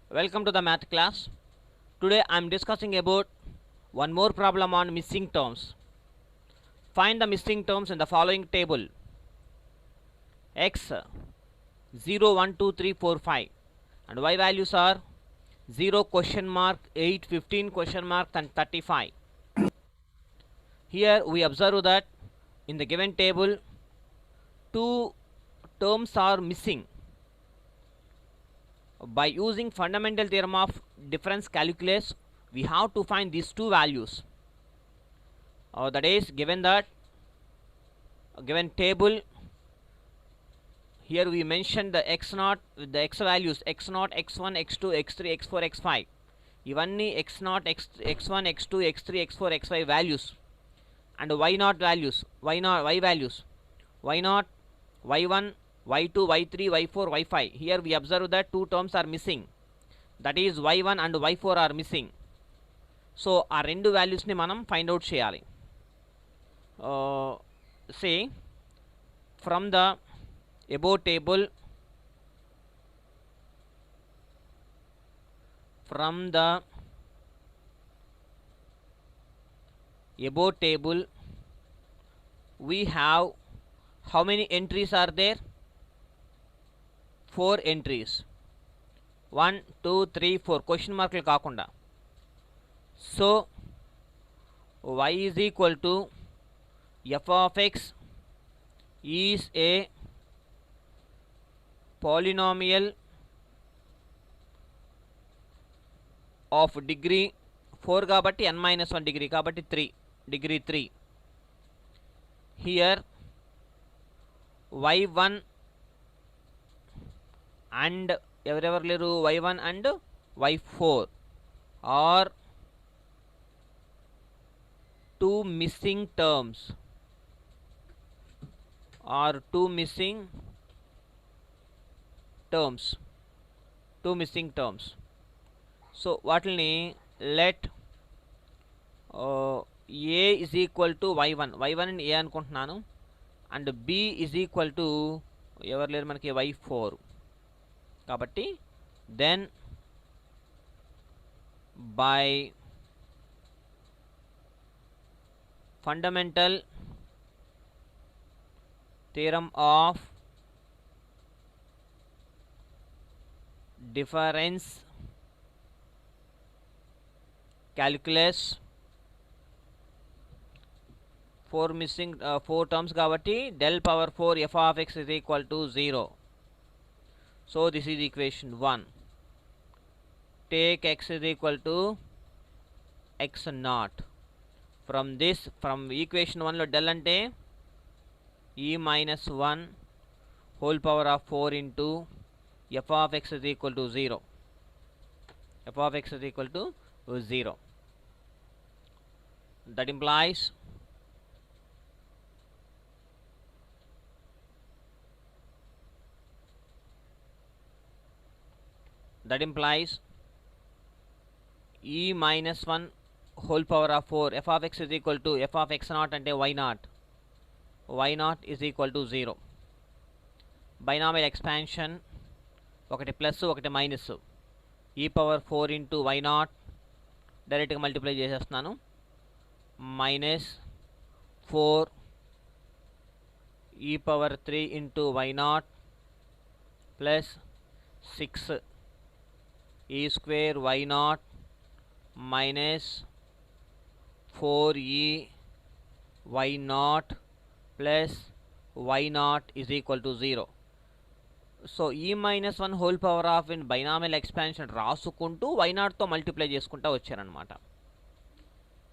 Welcome to the math class. Today I am discussing about one more problem on missing terms. Find the missing terms in the following table: x 0, 1, 2, 3, 4, 5 and y values are 0, question mark, 8, 15, question mark and 35. Here we observe that in the given table two terms are missing. By using fundamental theorem of difference calculus, we have to find these two values. That is, given given table, here we mentioned the x0 with the x values x0, x1, x2, x3, x4, x5. ఇవన్నీ x0, x1, x2, x3, x4, x5 values, and y0 values, y values, y0, y1, y2, y3, y4, y5. Here we observe that two terms are missing, that is y1 and y4 are missing. So ఆ రెండు వాల్యూస్ని మనం find out చేయాలి. Say from the above table, from the above table we have how many entries are there? 4 entries. 1 2 3 4 question mark కాకుండా. So y is equal to f of x is a polynomial of degree 4 కాబట్టి n minus 1 degree కాబట్టి 3 degree 3. Here y1 and ఎవరెవరు లేరు, y1 and y4 are two missing terms, two missing terms. So వాటిని let a is equal to y1 ని a అనుకుంటున్నాను, and b is equal to ఎవరు లేరు మనకి y4 కాబట్టి then by fundamental theorem of difference calculus, 4 missing 4 terms కాబట్టి del power 4 f of x is equal to 0. So this is equation 1. Take x is equal to x naught. From equation 1 లో del అంటే e minus 1 whole power of 4 into f of x is equal to 0. f of x is equal to 0. That implies e minus 1 whole power of 4 f of x is equal to f of x naught అంటే y naught is equal to 0. Binomial expansion, ఒకటి plus ఒకటి minus, e power 4 into y naught డైరెక్ట్గా multiply చేసేస్తున్నాను, minus 4 e power 3 into y naught plus 6 e square y naught minus 4e y naught plus y naught is equal to 0. So e minus 1 whole power of in binomial expansion రాసుకుంటూ y నాట్తో multiply చేసుకుంటూ వచ్చారనమాట.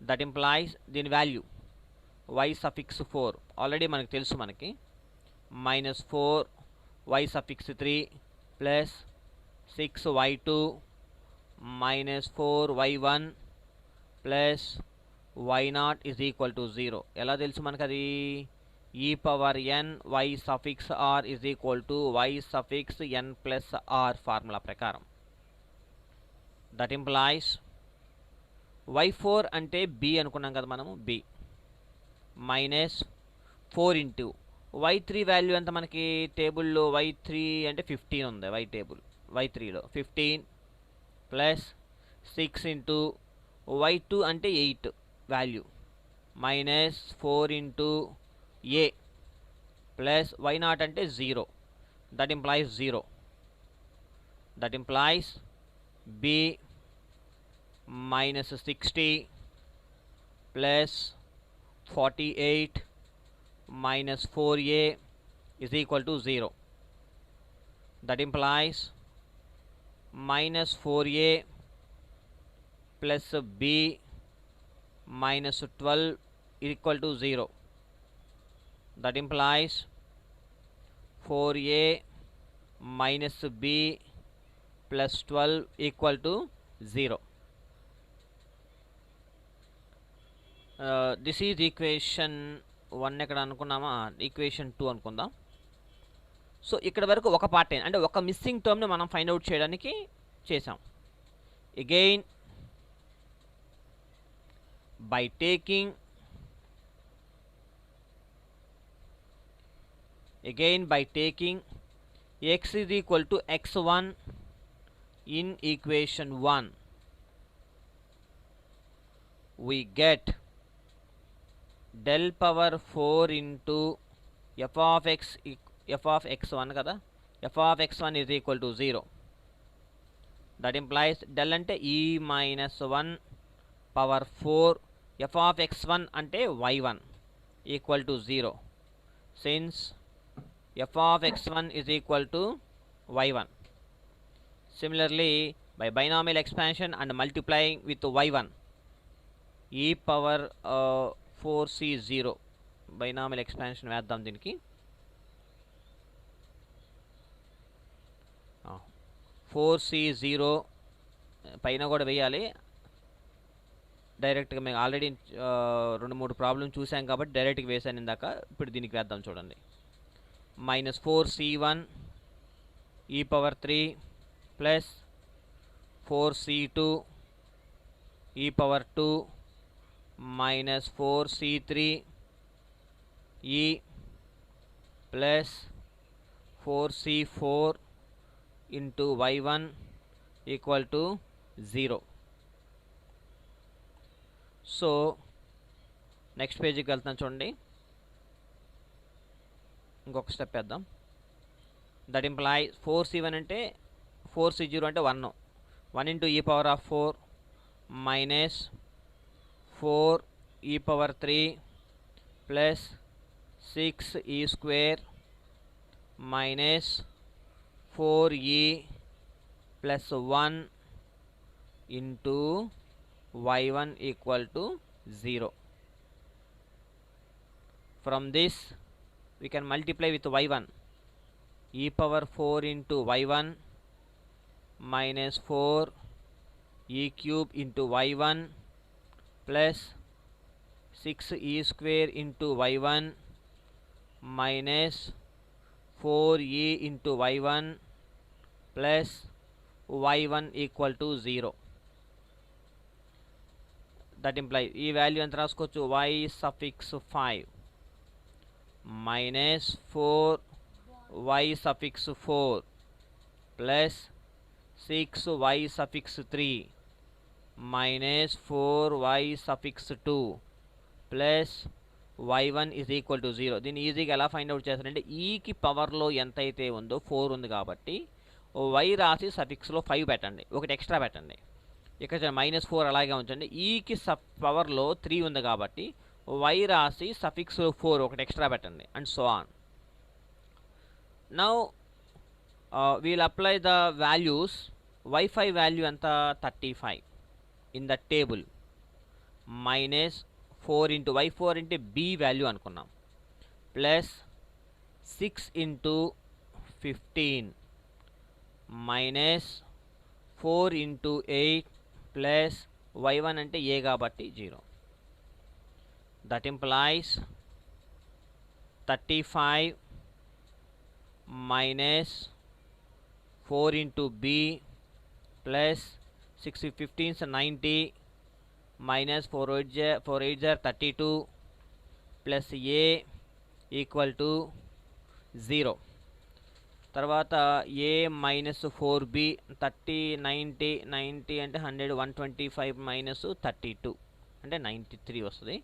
That implies దీని value y suffix 4 already మనకు తెలుసు, మనకి minus 4 y suffix 3 plus 6 y2 minus 4 y1 plus y naught is equal to 0. ఎలా తెలుసు మనకు అది? e power n y suffix r is equal to y suffix n plus r formula ప్రకారం. That implies y4 అంటే b అనుకున్నాం కదా మనము, b minus 4 into y3 value ఎంత మనకి టేబుల్లో? y3 అంటే 15 ఉంది, y3లో 15 ప్లస్ 6 ఇంటూ y2 అంటే 8 value minus 4 into a plus y0 అంటే 0 that implies 0 that implies b minus 60 plus 48 minus 4a is equal to 0. That implies minus 4a plus b minus 12 is equal to 0. That implies 4a minus b plus 12 equal to 0. This is equation 1 ఎక్కడ అనుకున్నామా, equation 2 అనుకుందాం. So ఇక్కడ వరకు ఒక part అంటే ఒక missing టర్మ్ని మనం find out చేయడానికి చేసాం. Again by taking x is equal to x1 in equation 1, we get del power 4 into f of x1 kada, f of x1 is equal to 0. That implies del ante e minus 1 power 4 f of x1 ante y1 equal to 0, since f of x1 is equal to y1. Similarly, by binomial expansion and multiplying with y1, e power 4c0 binomial expansion వేద్దాం దీనికి. 4c0 పైన కూడా వేయాలి డైరెక్ట్గా. మేము already 2-3 problem చూసాం కాబట్టి డైరెక్ట్గా వేసాను ఇందాక. ఇప్పుడు దీనికి వేద్దాం చూడండి. minus 4c1 e power 3 plus 4c2 e power 2 minus 4c3 e plus 4c4 into y1 equal to 0. So next పేజీకి వెళ్తాను చూడండి. ఇంకొక స్టెప్ వేద్దాం. దట్ ఇంప్లాయ్ 4c1 అంటే 4c0 అంటే 1 ఇంటూ ఈ పవర్ ఆఫ్ 4 మైనస్ 4 ఈ పవర్ 3 ప్లస్ 6 ఈ square minus 4e plus 1 into y1 equal to 0. From this we can multiply with y1, e power 4 into y1 minus 4 e cube into y1 plus 6 e square into y1 minus 4e into y1 plus y1 equal to 0. That implies ఈ value ఎంత రాసుకోవచ్చు, y suffix 5 minus 4y suffix 4 plus 6y suffix 3 minus 4y suffix 2 plus y1 is equal to 0. దీన్ని ఈజీగా ఎలా find out చేస్తారంటే ఈకి పవర్లో ఎంత అయితే ఉందో 4 ఉంది కాబట్టి y రాసి సఫిక్స్లో 5 పెట్టండి, ఒకటి ఎక్స్ట్రా పెట్టండి. ఇక్కడ -4 అలాగే ఉంచండి. ఈకి పవర్లో 3 ఉంది కాబట్టి y రాసి సఫిక్స్ 4 ఒకటి ఎక్స్ట్రా పెట్టండి, and so on. Now we'll apply the values. y5 value ఎంత 35 in the table, minus 4 into y4 అంటే b వాల్యూ అనుకున్నాం, plus 6 into 15 minus 4 into 8 plus y1 అంటే a కాబట్టి 0. That implies 35 minus 4 into b plus 6 15 90 minus 4 8 are 32 plus a equal to 0. తర్వాత ఏ minus 4b 30 90 90 అంటే 100 125 minus 32 అంటే 93 వస్తుంది.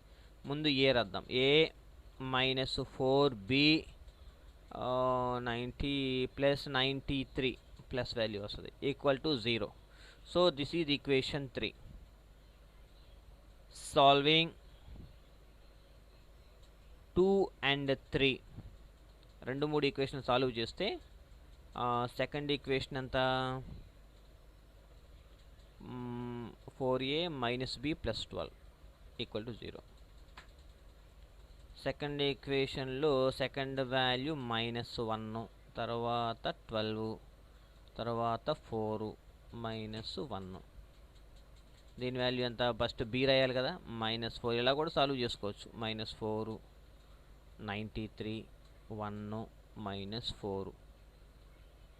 ముందు ఏ రద్దాం. A minus 4b 90 plus 93 plus value వస్తుంది equal to 0. So this is equation 3. Solving 2 and 3 రెండు మూడు ఈక్వేషన్ సాల్వ్ చేస్తే సెకండ్ ఈక్వేషన్ అంతా 4a minus b plus 12 equal to 0. Second ఈక్వేషన్లో సెకండ్ వాల్యూ -1, తర్వాత 12, తర్వాత 4 -1. దీని వాల్యూ ఎంత? ఫస్ట్ b రాయాలి కదా, -4. ఇలా కూడా సాల్వ్ చేసుకోవచ్చు. -4 93 1 -4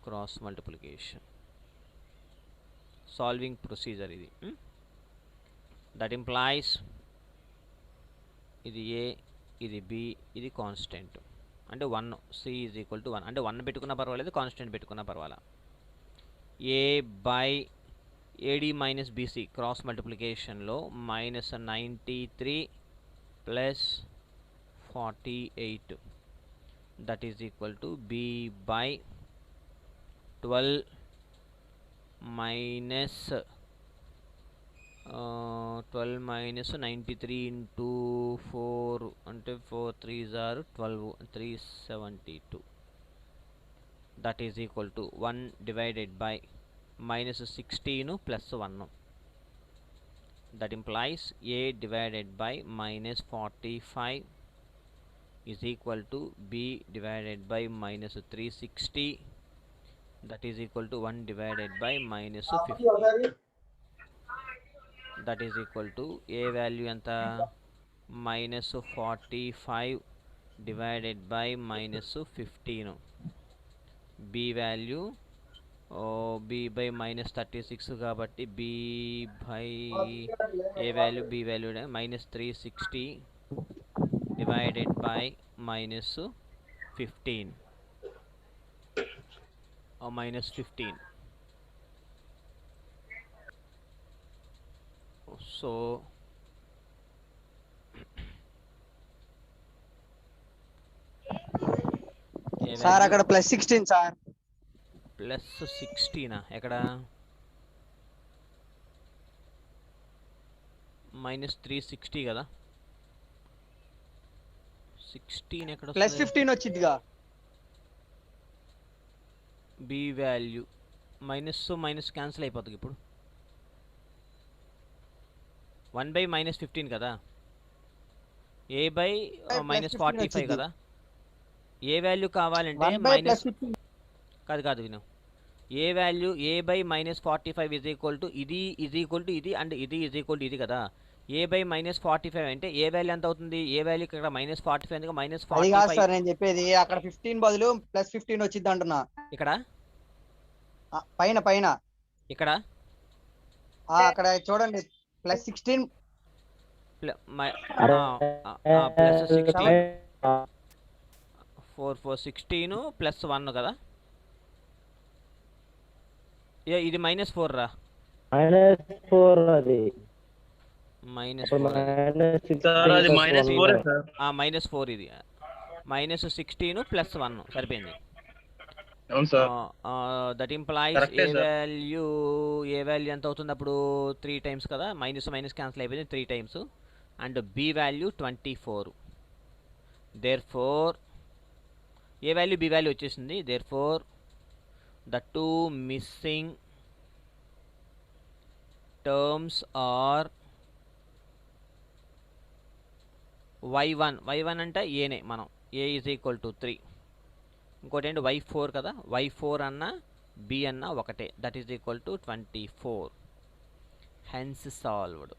క్రాస్ మల్టిప్లికేషన్ సాల్వింగ్ ప్రొసీజర్ ఇది. దట్ ఇంప్లాయిస్ ఇది a, ఇది b, ఇది కాన్స్టెంట్ అంటే 1. c ఈజ్ ఈక్వల్ టు 1 అంటే 1 పెట్టుకున్నా పర్వాలేదు, కాన్స్టెంట్ పెట్టుకున్నా పర్వాలా. a by ad minus bc cross మల్టిప్లికేషన్లో -93 plus 48 that is equal to b by 12 minus 93 into 4 అంటే 4 3s are 12 372 that is equal to 1 divided by -16 plus 1. That implies a divided by -45 is equal to b divided by -360 that is equal to 1 divided by -50 that is equal to a value anta -45 divided by -15, b value b by -36 కాబట్టి b by a value b value -360 divided by -15 or -15. So sir అక్కడ +16 sir. +16 ఎక్కడ? -360 కదా. 16 ఎక్కడ? +15 వచ్చిందిగా. b value minus cancel అయిపోతుంది. ఇప్పుడు 1 by -15 కదా, a by -45 కదా. ఏ వాల్యూ కావాలంటే కాదు విను. A value a by -45 is equal to ఇది అండ్ ఇది కదా. a బై -45 అంటే ఏ వాల్యూ ఎంత అవుతుంది? ఏ వాల్యూ ఇక్కడ -45 ఎందుకు అది కాదు సార్ నేను చెప్పేది. అక్కడ 15 బదులు +15 వచ్చింది అంటున్నా. ఇక్కడ పైన ఇక్కడ అక్కడ చూడండి +16 16 ప్లస్ 1 కదా. ఇది -4 రా. -4 అది -4 ఇది -16 ప్లస్ 1 సరిపోయింది. దట్ ఇంప్లాయిస్ ఏ వాల్యూ ఎంత అవుతుంది అప్పుడు? 3 టైమ్స్ కదా. మైనస్ క్యాన్సిల్ అయిపోయింది 3 times. And b value 24. Therefore a value b value వచ్చేసింది. Therefore the two missing terms are y1 అంటే ఏనే మనం a ఈజ్ ఈక్వల్ టు 3. ఇంకోటి ఏంటి y4 కదా. y4 అన్న b అన్న ఒకటే. That is equal to 24. Hence solved.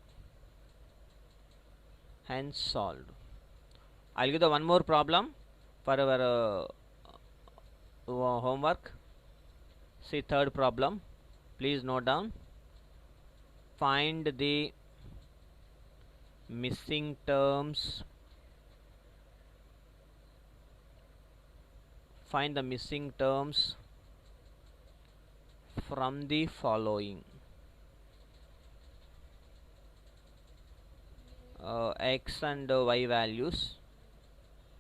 I'll give the one more problem for our homework. See third problem. Please note down. Find the missing terms. Find the missing terms from the following x and y values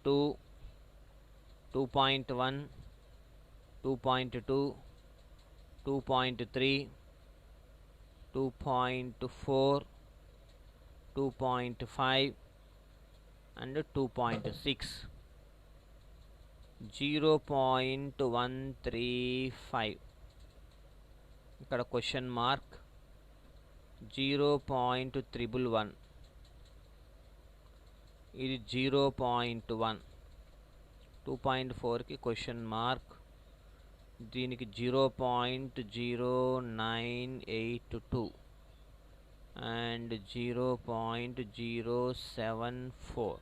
2, 2.1, 2.2, 2.3, 2.4, 2.5 and 2.6, 0.135. ఇక్కడ question mark 0.111, ఇది 0.1, 2.4కి question mark, దీనికి 0.0982 and 0.074.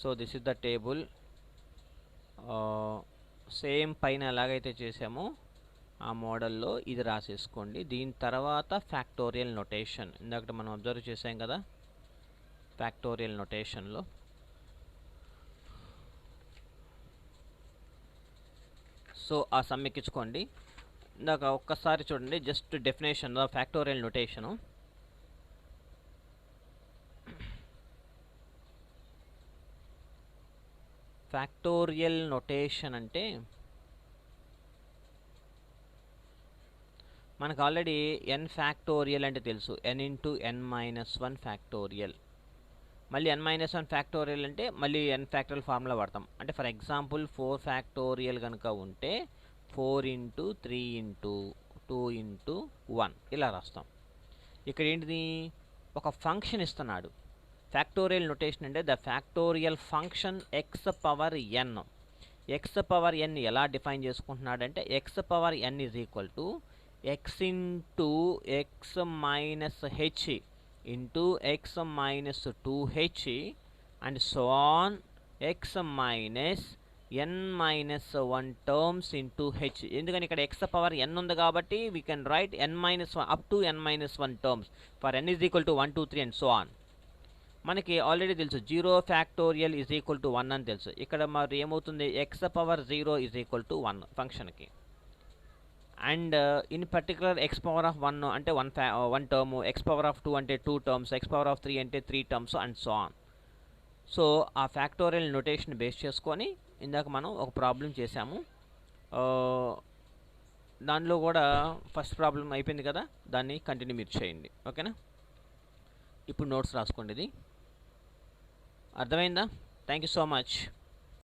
So this is the table. Same పైన ఎలాగైతే చేసామో ఆ మోడల్లో ఇది రాసేసుకోండి. దీని తర్వాత ఫ్యాక్టోరియల్ నొటేషన్, ఇందాక మనం అబ్జర్వ్ చేసాం కదా ఫ్యాక్టోరియల్ నొటేషన్లో. సో ఆ సమ్ ఎక్కించుకోండి. ఇందాక ఒక్కసారి చూడండి, just definition factorial notation. Factorial notation అంటే మనకు ఆల్రెడీ n ఫ్యాక్టోరియల్ అంటే తెలుసు, n into n minus 1 factorial. మళ్ళీ n మైనస్ 1 ఫ్యాక్టోరియల్ అంటే మళ్ళీ n ఫ్యాక్టోరియల్ ఫార్ములా వాడతాం. అంటే ఫర్ ఎగ్జాంపుల్ 4 ఫ్యాక్టోరియల్ కనుక ఉంటే 4 ఇంటూ 3 ఇంటూ 2 ఇంటూ 1 ఇలా రాస్తాం. ఇక్కడ ఏంటిది, ఒక ఫంక్షన్ ఇస్తున్నాడు. ఫ్యాక్టోరియల్ నొటేషన్ అంటే the factorial function x power n. X power n ఎలా డిఫైన్ చేసుకుంటున్నాడంటే x power n is equal to x into x minus h into x minus 2h and so on x minus n minus 1 terms into h. ఎందుకని ఇక్కడ ఎక్స్ power ఎన్ ఉంది కాబట్టి we can write n minus 1 up to n minus 1 terms for n is equal to 1 2 3 and so on. మనకి already తెలుసు 0 factorial is equal to 1 అని తెలుసు. ఇక్కడ మరి ఏమవుతుంది, X power 0 is equal to 1 ఫంక్షన్కి. And in particular X power of 1 అంటే 1 term, X power of 2 అంటే 2 టర్మ్స్, ఎక్స్ పవర్ ఆఫ్ 3 అంటే 3 terms and so on. So ఆ ఫ్యాక్టోరియల్ నొటేషన్ బేస్ చేసుకొని ఇందాక మనం ఒక ప్రాబ్లం చేసాము. దానిలో కూడా ఫస్ట్ ప్రాబ్లం అయిపోయింది కదా, దాన్ని కంటిన్యూ మీరు చేయండి. ఓకేనా, ఇప్పుడు నోట్స్ రాసుకోండి. ఇది అర్థమైందా? Thank you so much.